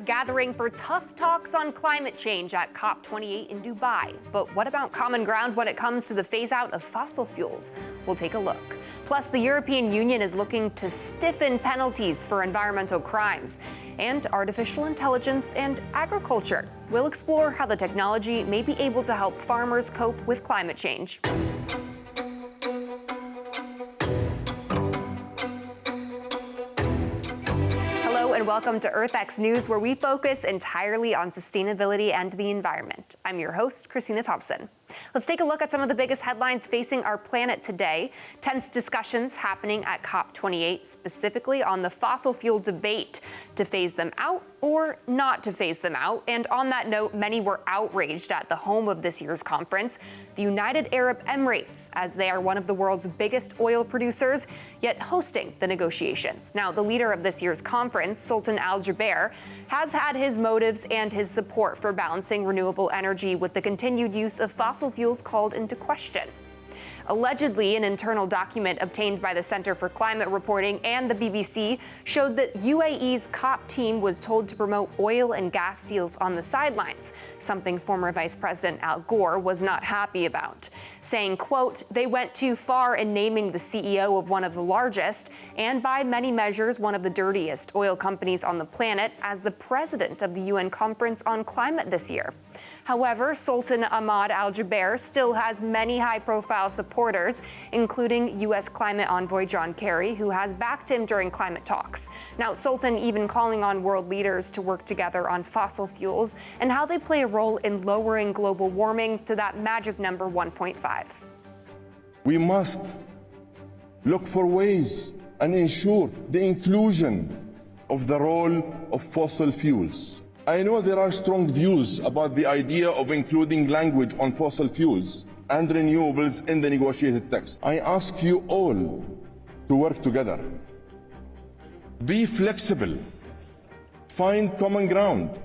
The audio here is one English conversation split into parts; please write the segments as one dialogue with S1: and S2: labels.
S1: gathering for tough talks on climate change at COP28 in Dubai. But what about common ground when it comes to the phase out of fossil fuels? We'll take a look. Plus, the European Union is looking to stiffen penalties for environmental crimes. And artificial intelligence and agriculture. We'll explore how the technology may be able to help farmers cope with climate change. And welcome to EarthX News, where we focus entirely on sustainability and the environment. I'm your host, Christina Thompson. Let's take a look at some of the biggest headlines facing our planet today. Tense discussions happening at COP28, specifically on the fossil fuel debate, to phase them out or not to phase them out. And on that note, many were outraged at the home of this year's conference, the United Arab Emirates, as they are one of the world's biggest oil producers, yet hosting the negotiations. Now, the leader of this year's conference, Sultan Al Jaber, has had his motives and his support for balancing renewable energy with the continued use of fossil fuels called into question. Allegedly, an internal document obtained by the Center for Climate Reporting and the BBC showed that UAE's COP team was told to promote oil and gas deals on the sidelines, something former Vice President Al Gore was not happy about, saying, quote, "They went too far in naming the CEO of one of the largest, and by many measures one of the dirtiest oil companies on the planet, as the president of the UN Conference on Climate this year." However, Sultan Ahmad Al Jaber still has many high-profile supporters, including U.S. climate envoy John Kerry, who has backed him during climate talks. Now, Sultan even calling on world leaders to work together on fossil fuels and how they play a role in lowering global warming to that magic number 1.5.
S2: We must look for ways and ensure the inclusion of the role of fossil fuels. I know there are strong views about the idea of including language on fossil fuels and renewables in the negotiated text. I ask you all to work together. Be flexible. Find common ground.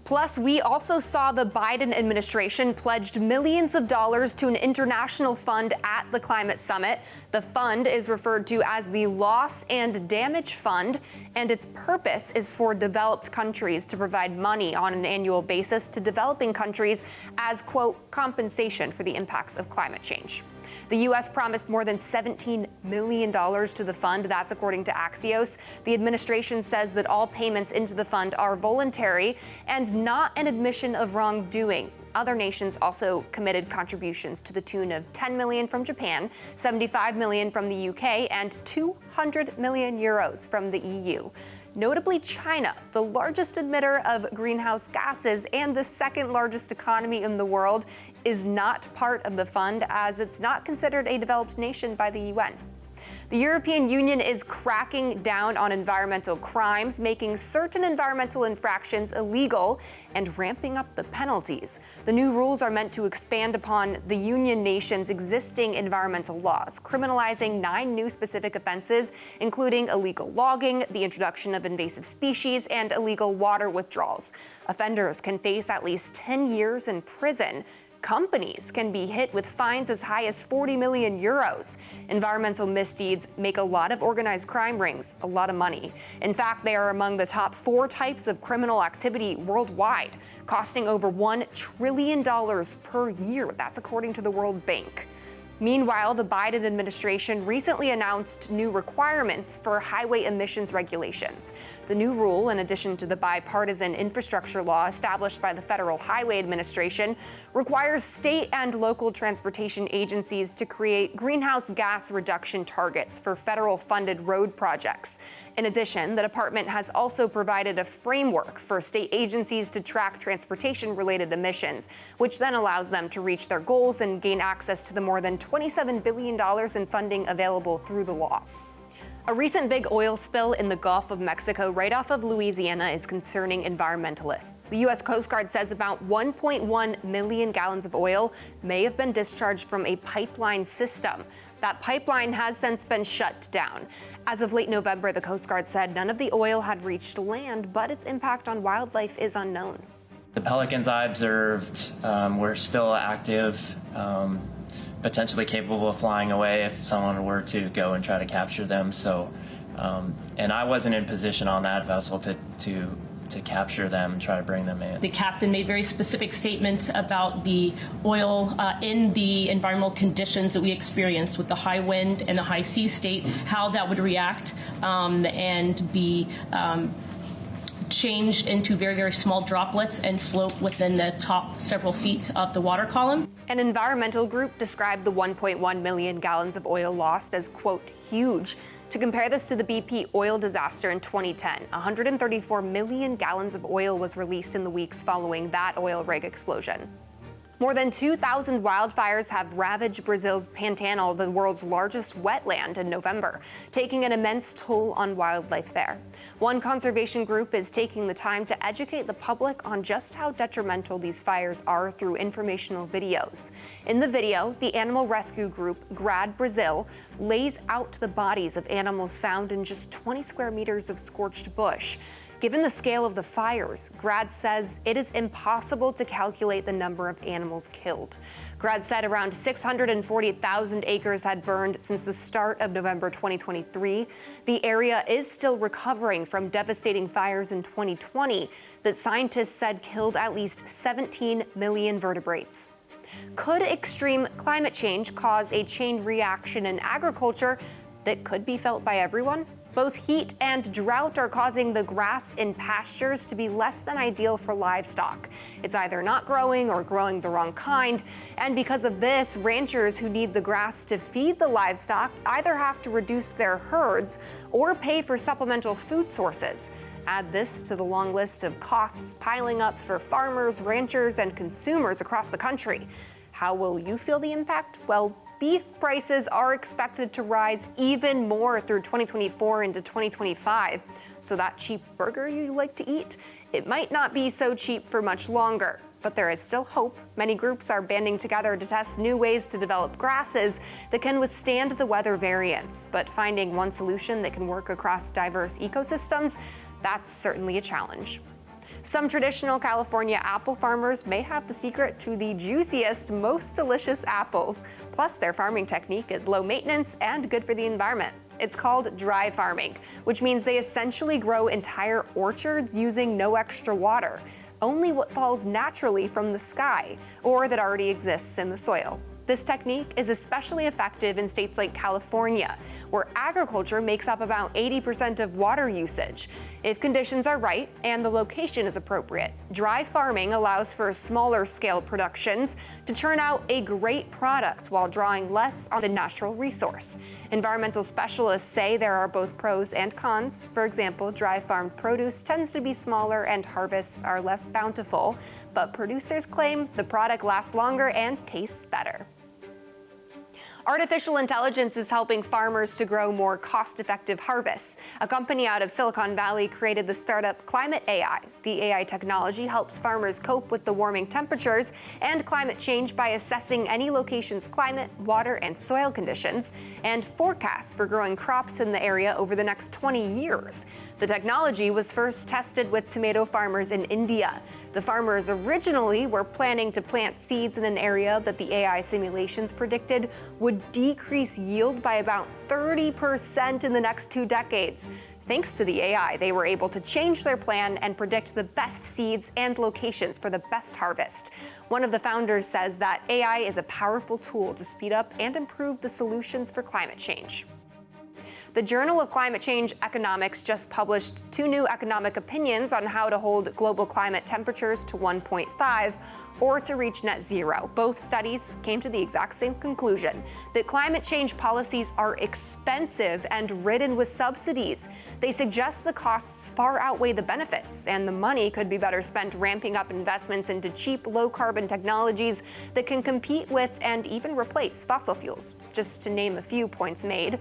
S1: Plus, we also saw the Biden administration pledged millions of dollars to an international fund at the climate summit. The fund is referred to as the Loss and Damage Fund, and its purpose is for developed countries to provide money on an annual basis to developing countries as, quote, compensation for the impacts of climate change. The U.S. promised more than $17 million to the fund. That's according to Axios. The administration says that all payments into the fund are voluntary and not an admission of wrongdoing. Other nations also committed contributions to the tune of $10 million from Japan, $75 million from the UK, and 200 million euros from the EU. Notably, China, the largest emitter of greenhouse gases and the second largest economy in the world, is not part of the fund as it's not considered a developed nation by the UN. The European Union is cracking down on environmental crimes, making certain environmental infractions illegal and ramping up the penalties. The new rules are meant to expand upon the Union nation's existing environmental laws, criminalizing 9 new specific offenses, including illegal logging, the introduction of invasive species, and illegal water withdrawals. Offenders can face at least 10 years in prison. Companies can be hit with fines as high as 40 million euros. Environmental misdeeds make a lot of organized crime rings a lot of money. In fact, they are among the top 4 types of criminal activity worldwide, costing over $1 trillion per year. That's according to the World Bank. Meanwhile, the Biden administration recently announced new requirements for highway emissions regulations. The new rule, in addition to the bipartisan infrastructure law established by the Federal Highway Administration, requires state and local transportation agencies to create greenhouse gas reduction targets for federal-funded road projects. In addition, the department has also provided a framework for state agencies to track transportation-related emissions, which then allows them to reach their goals and gain access to the more than $27 billion in funding available through the law. A recent big oil spill in the Gulf of Mexico right off of Louisiana is concerning environmentalists. The U.S. Coast Guard says about 1.1 million gallons of oil may have been discharged from a pipeline system. That pipeline has since been shut down. As of late November, the Coast Guard said none of the oil had reached land, but its impact on wildlife is unknown.
S3: The pelicans I observed were still active, potentially capable of flying away if someone were to go and try to capture them. So, and I wasn't in position on that vessel to to capture them and try to bring them in.
S4: The captain made very specific statements about the oil in the environmental conditions that we experienced with the high wind and the high sea state, how that would react and be changed into very, very small droplets and float within the top several feet of the water column.
S1: An environmental group described the 1.1 million gallons of oil lost as, quote, huge. To compare this to the BP oil disaster in 2010, 134 million gallons of oil was released in the weeks following that oil rig explosion. More than 2,000 wildfires have ravaged Brazil's Pantanal, the world's largest wetland, in November, taking an immense toll on wildlife there. One conservation group is taking the time to educate the public on just how detrimental these fires are through informational videos. In the video, the animal rescue group GRAD Brazil lays out the bodies of animals found in just 20 square meters of scorched bush. Given the scale of the fires, GRAD says it is impossible to calculate the number of animals killed. GRAD said around 640,000 acres had burned since the start of November 2023. The area is still recovering from devastating fires in 2020 that scientists said killed at least 17 million vertebrates. Could extreme climate change cause a chain reaction in agriculture that could be felt by everyone? Both heat and drought are causing the grass in pastures to be less than ideal for livestock. It's either not growing or growing the wrong kind, and because of this, ranchers who need the grass to feed the livestock either have to reduce their herds or pay for supplemental food sources. Add this to the long list of costs piling up for farmers, ranchers, and consumers across the country. How will you feel the impact? Well, beef prices are expected to rise even more through 2024 into 2025. So that cheap burger you like to eat, it might not be so cheap for much longer. But there is still hope. Many groups are banding together to test new ways to develop grasses that can withstand the weather variants. But finding one solution that can work across diverse ecosystems, that's certainly a challenge. Some traditional California apple farmers may have the secret to the juiciest, most delicious apples. Plus, their farming technique is low maintenance and good for the environment. It's called dry farming, which means they essentially grow entire orchards using no extra water, only what falls naturally from the sky or that already exists in the soil. This technique is especially effective in states like California, where agriculture makes up about 80% of water usage. If conditions are right and the location is appropriate, dry farming allows for smaller scale productions to turn out a great product while drawing less on the natural resource. Environmental specialists say there are both pros and cons. For example, dry farmed produce tends to be smaller and harvests are less bountiful, but producers claim the product lasts longer and tastes better. Artificial intelligence is helping farmers to grow more cost-effective harvests. A company out of Silicon Valley created the startup Climate AI. The AI technology helps farmers cope with the warming temperatures and climate change by assessing any location's climate, water, and soil conditions, and forecasts for growing crops in the area over the next 20 years. The technology was first tested with tomato farmers in India. The farmers originally were planning to plant seeds in an area that the AI simulations predicted would decrease yield by about 30% in the next 2 decades. Thanks to the AI, they were able to change their plan and predict the best seeds and locations for the best harvest. One of the founders says that AI is a powerful tool to speed up and improve the solutions for climate change. The Journal of Climate Change Economics just published 2 new economic opinions on how to hold global climate temperatures to 1.5 or to reach net zero. Both studies came to the exact same conclusion, that climate change policies are expensive and ridden with subsidies. They suggest the costs far outweigh the benefits, and the money could be better spent ramping up investments into cheap, low-carbon technologies that can compete with and even replace fossil fuels, just to name a few points made.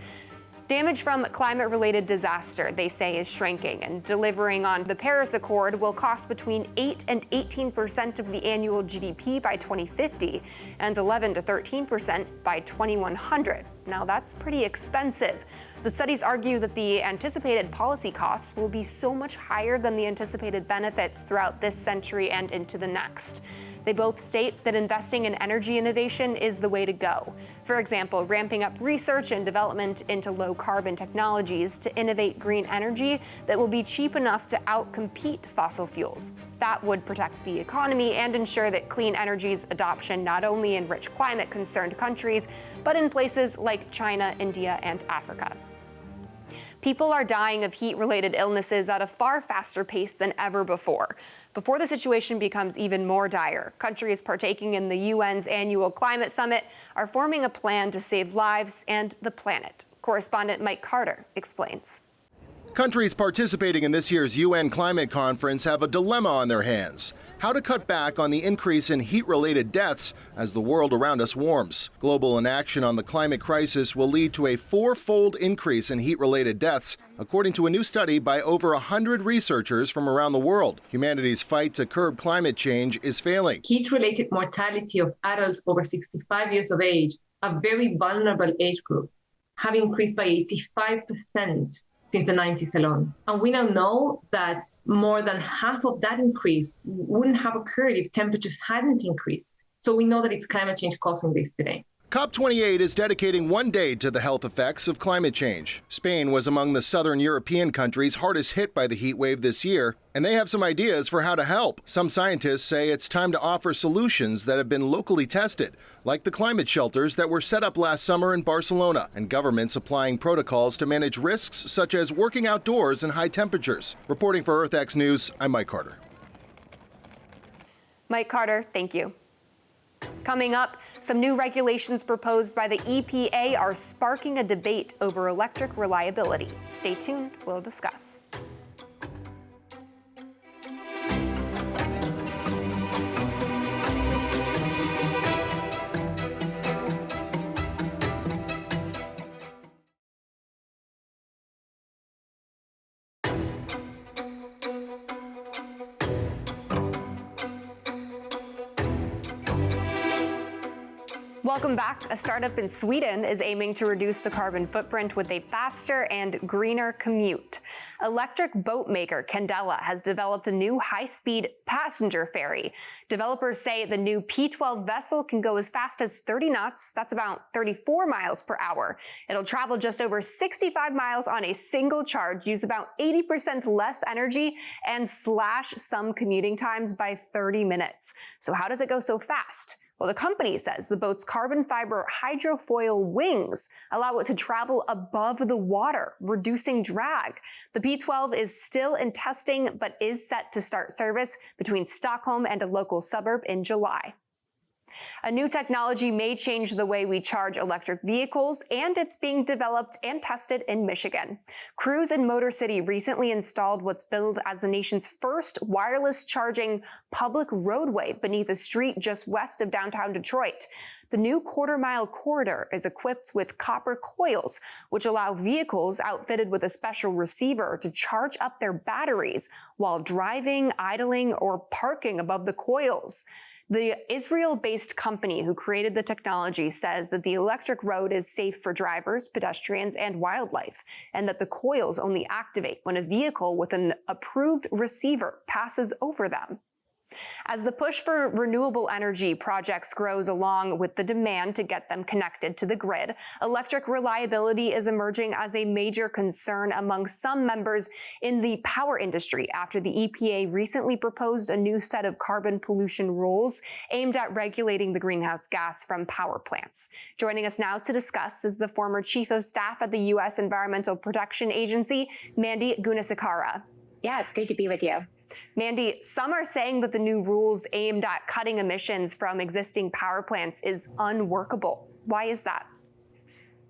S1: Damage from climate-related disaster, they say, is shrinking, and delivering on the Paris Accord will cost between 8 and 18% of the annual GDP by 2050 and 11 to 13% by 2100. Now, that's pretty expensive. The studies argue that the anticipated policy costs will be so much higher than the anticipated benefits throughout this century and into the next. They both state that investing in energy innovation is the way to go. For example, ramping up research and development into low-carbon technologies to innovate green energy that will be cheap enough to outcompete fossil fuels. That would protect the economy and ensure that clean energy's adoption not only in rich climate-concerned countries, but in places like China, India, and Africa. People are dying of heat-related illnesses at a far faster pace than ever before. Before the situation becomes even more dire, countries partaking in the UN's annual climate summit are forming a plan to save lives and the planet. Correspondent Mike Carter explains.
S5: Countries participating in this year's UN climate conference have a dilemma on their hands: how to cut back on the increase in heat-related deaths as the world around us warms. Global inaction on the climate crisis will lead to a four-fold increase in heat-related deaths, according to a new study by over 100 researchers from around the world. Humanity's fight to curb climate change is failing.
S6: Heat-related mortality of adults over 65 years of age, a very vulnerable age group, have increased by 85% since the 90s alone. And we now know that more than half of that increase wouldn't have occurred if temperatures hadn't increased. So we know that it's climate change causing this today.
S5: COP28 is dedicating one day to the health effects of climate change. Spain was among the southern European countries hardest hit by the heat wave this year, and they have some ideas for how to help. Some scientists say it's time to offer solutions that have been locally tested, like the climate shelters that were set up last summer in Barcelona, and governments applying protocols to manage risks such as working outdoors in high temperatures. Reporting for EarthX News, I'm Mike Carter.
S1: Mike Carter, thank you. Coming up, some new regulations proposed by the EPA are sparking a debate over electric reliability. Stay tuned, we'll discuss. Welcome back. A startup in Sweden is aiming to reduce the carbon footprint with a faster and greener commute. Electric boat maker Candela has developed a new high-speed passenger ferry. Developers say the new P12 vessel can go as fast as 30 knots. That's about 34 miles per hour. It'll travel just over 65 miles on a single charge, use about 80% less energy, and slash some commuting times by 30 minutes. So how does it go so fast? Well, the company says the boat's carbon fiber hydrofoil wings allow it to travel above the water, reducing drag. The P12 is still in testing, but is set to start service between Stockholm and a local suburb in July. A new technology may change the way we charge electric vehicles, and it's being developed and tested in Michigan. Crews in Motor City recently installed what's billed as the nation's first wireless charging public roadway beneath a street just west of downtown Detroit. The new quarter-mile corridor is equipped with copper coils, which allow vehicles outfitted with a special receiver to charge up their batteries while driving, idling, or parking above the coils. The Israel-based company who created the technology says that the electric road is safe for drivers, pedestrians, and wildlife, and that the coils only activate when a vehicle with an approved receiver passes over them. As the push for renewable energy projects grows along with the demand to get them connected to the grid, electric reliability is emerging as a major concern among some members in the power industry after the EPA recently proposed a new set of carbon pollution rules aimed at regulating the greenhouse gas from power plants. Joining us now to discuss is the former chief of staff at the U.S. Environmental Protection Agency, Mandy Gunasekara.
S7: Yeah, it's great to be with you.
S1: Mandy, some are saying that the new rules aimed at cutting emissions from existing power plants is unworkable. Why is that?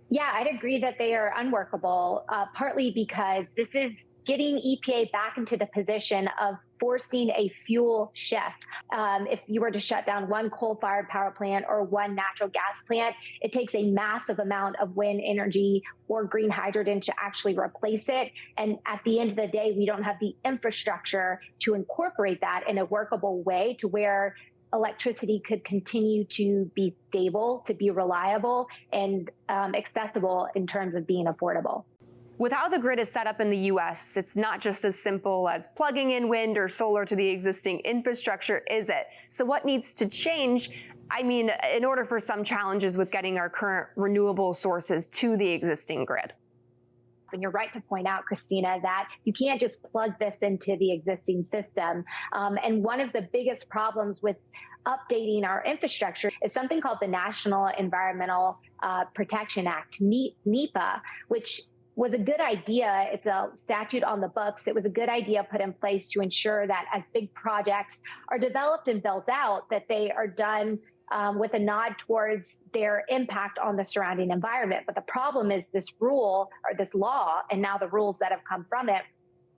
S7: Yeah, I'd agree that they are unworkable, partly because this is getting EPA back into the position of forcing a fuel shift. If you were to shut down one coal-fired power plant or one natural gas plant, it takes a massive amount of wind energy or green hydrogen to actually replace it. And at the end of the day, we don't have the infrastructure to incorporate that in a workable way to where electricity could continue to be stable, to be reliable, and accessible in terms of being affordable.
S1: With how the grid is set up in the U.S., it's not just as simple as plugging in wind or solar to the existing infrastructure, is it? So what needs to change? I mean, in order for some challenges with getting our current renewable sources to the existing grid.
S7: And you're right to point out, Christina, that you can't just plug this into the existing system. And one of the biggest problems with updating our infrastructure is something called the National Environmental Protection Act, NEPA, which was a good idea. It's a statute on the books. It was a good idea put in place to ensure that as big projects are developed and built out, that they are done with a nod towards their impact on the surrounding environment. But the problem is this rule or this law, and now the rules that have come from it,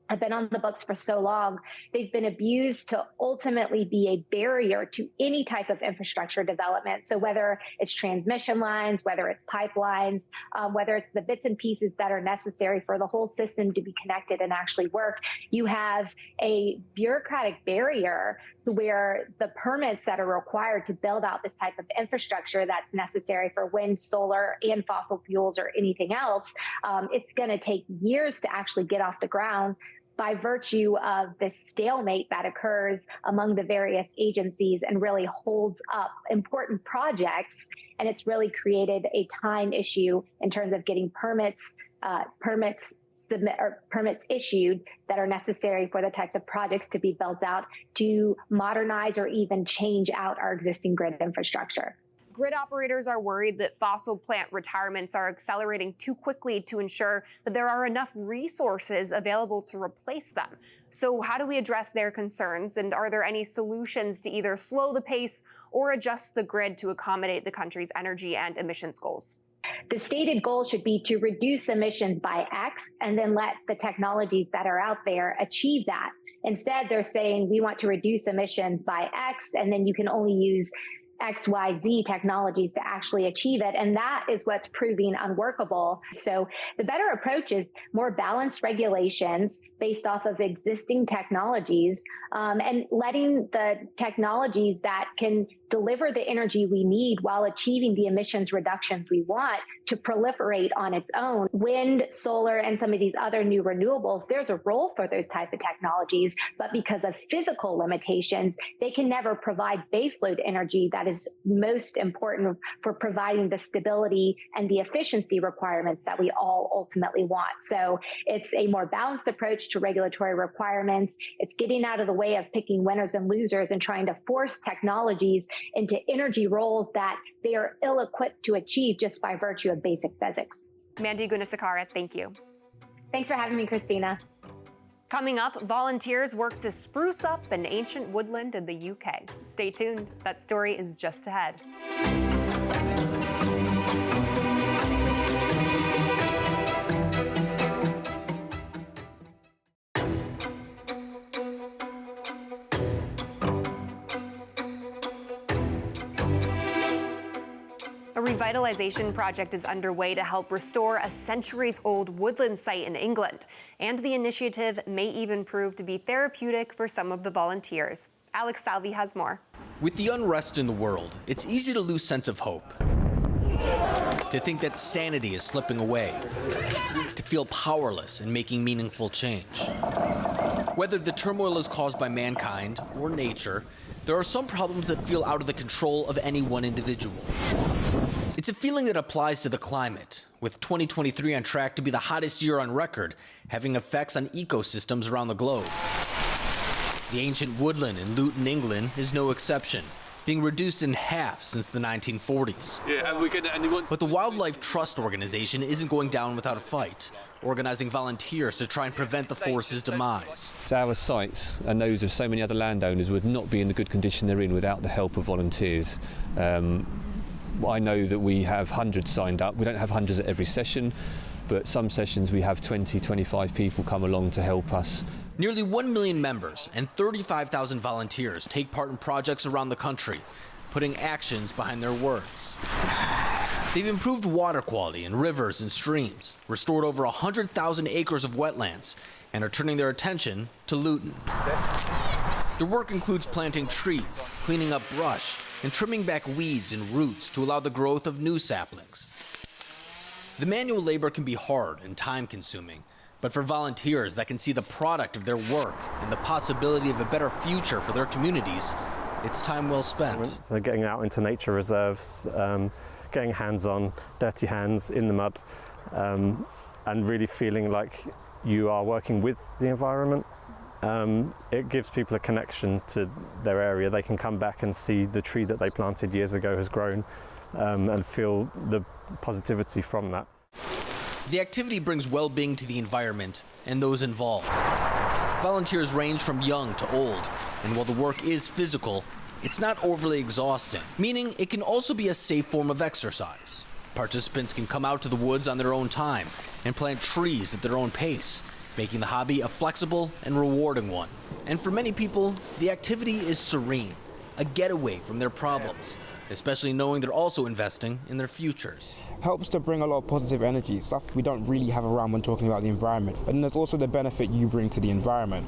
S7: have been on the books for so long, they've been abused to ultimately be a barrier to any type of infrastructure development. So whether it's transmission lines, whether it's pipelines, whether it's the bits and pieces that are necessary for the whole system to be connected and actually work, you have a bureaucratic barrier where the permits that are required to build out this type of infrastructure that's necessary for wind, solar, and fossil fuels or anything else, it's going to take years to actually get off the ground by virtue of the stalemate that occurs among the various agencies and really holds up important projects. And it's really created a time issue in terms of getting permits issued that are necessary for the types of projects to be built out to modernize or even change out our existing grid infrastructure.
S1: Grid operators are worried that fossil plant retirements are accelerating too quickly to ensure that there are enough resources available to replace them. So how do we address their concerns? And are there any solutions to either slow the pace or adjust the grid to accommodate the country's energy and emissions goals?
S7: The stated goal should be to reduce emissions by X and then let the technologies that are out there achieve that. Instead, they're saying we want to reduce emissions by X and then you can only use XYZ technologies to actually achieve it. And that is what's proving unworkable. So the better approach is more balanced regulations based off of existing technologies and letting the technologies that can deliver the energy we need while achieving the emissions reductions we want to proliferate on its own. Wind, solar, and some of these other new renewables, there's a role for those type of technologies, but because of physical limitations, they can never provide baseload energy that is most important for providing the stability and the efficiency requirements that we all ultimately want. So it's a more balanced approach to regulatory requirements. It's getting out of the way of picking winners and losers and trying to force technologies into energy roles that they are ill-equipped to achieve just by virtue of basic physics.
S1: Mandy Gunasekara, thank you.
S7: Thanks for having me, Christina.
S1: Coming up, volunteers work to spruce up an ancient woodland in the UK. Stay tuned. That story is just ahead. A revitalization project is underway to help restore a centuries-old woodland site in England, and the initiative may even prove to be therapeutic for some of the volunteers. Alex Salvi has more.
S8: With the unrest in the world, it's easy to lose sense of hope, to think that sanity is slipping away, to feel powerless in making meaningful change. Whether the turmoil is caused by mankind or nature, there are some problems that feel out of the control of any one individual. It's a feeling that applies to the climate, with 2023 on track to be the hottest year on record, having effects on ecosystems around the globe. The ancient woodland in Luton, England is no exception, being reduced in half since the 1940s. But the Wildlife Trust organization isn't going down without a fight, organizing volunteers to try and prevent the forest's demise.
S9: Our sites and those of so many other landowners would not be in the good condition they're in without the help of volunteers. I know that we have hundreds signed up. We don't have hundreds at every session, but some sessions we have 20, 25 people come along to help us.
S8: Nearly 1 million members and 35,000 volunteers take part in projects around the country, putting actions behind their words. They've improved water quality in rivers and streams, restored over 100,000 acres of wetlands, and are turning their attention to Luton. Their work includes planting trees, cleaning up brush, and trimming back weeds and roots to allow the growth of new saplings. The manual labor can be hard and time-consuming, but for volunteers that can see the product of their work and the possibility of a better future for their communities, it's time well spent.
S10: So getting out into nature reserves, getting hands-on, dirty hands in the mud, and really feeling like you are working with the environment. It gives people a connection to their area. They can come back and see the tree that they planted years ago has grown, and feel the positivity from that.
S8: The activity brings well-being to the environment and those involved. Volunteers range from young to old, and while the work is physical, it's not overly exhausting, meaning it can also be a safe form of exercise. Participants can come out to the woods on their own time and plant trees at their own pace, making the hobby a flexible and rewarding one. And for many people, the activity is serene, a getaway from their problems, especially knowing they're also investing in their futures.
S11: Helps to bring a lot of positive energy, stuff we don't really have around when talking about the environment. But then there's also the benefit you bring to the environment,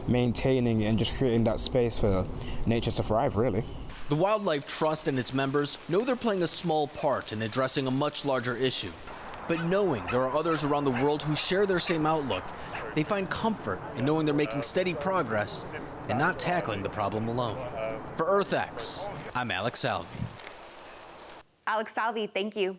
S11: maintaining and just creating that space for nature to thrive, really.
S8: The Wildlife Trust and its members know they're playing a small part in addressing a much larger issue. But knowing there are others around the world who share their same outlook, they find comfort in knowing they're making steady progress and not tackling the problem alone. For EarthX, I'm Alex Salvi.
S1: Alex Salvi, thank you.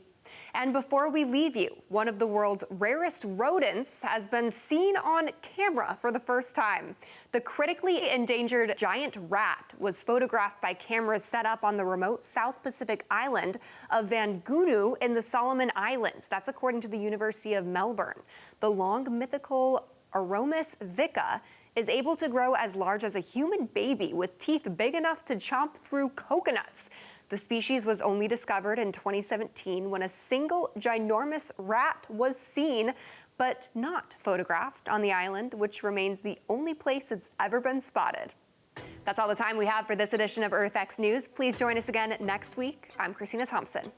S1: And before we leave you, one of the world's rarest rodents has been seen on camera for the first time. The critically endangered giant rat was photographed by cameras set up on the remote South Pacific island of Vangunu in the Solomon Islands. That's according to the University of Melbourne. The long mythical Aromus vica is able to grow as large as a human baby with teeth big enough to chomp through coconuts. The species was only discovered in 2017 when a single ginormous rat was seen, but not photographed on the island, which remains the only place it's ever been spotted. That's all the time we have for this edition of EarthX News. Please join us again next week. I'm Christina Thompson.